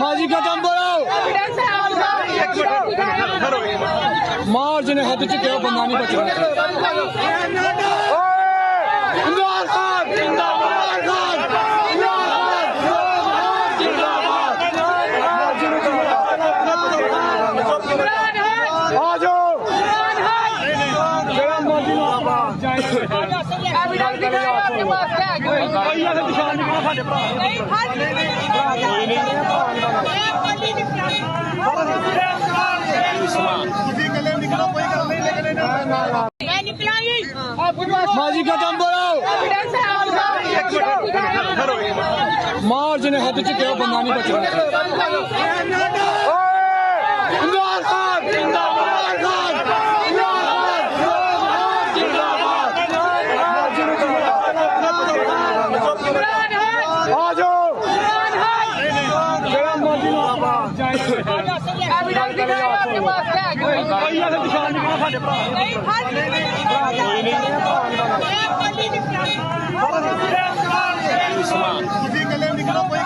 माजी खत्म बोलो मार जिन्हें हद चुके हो बंदा नहीं बचना माजी खत्म बोलो मार जिन्हें हद चुके हो बंदा नहीं बचना निकलो कोई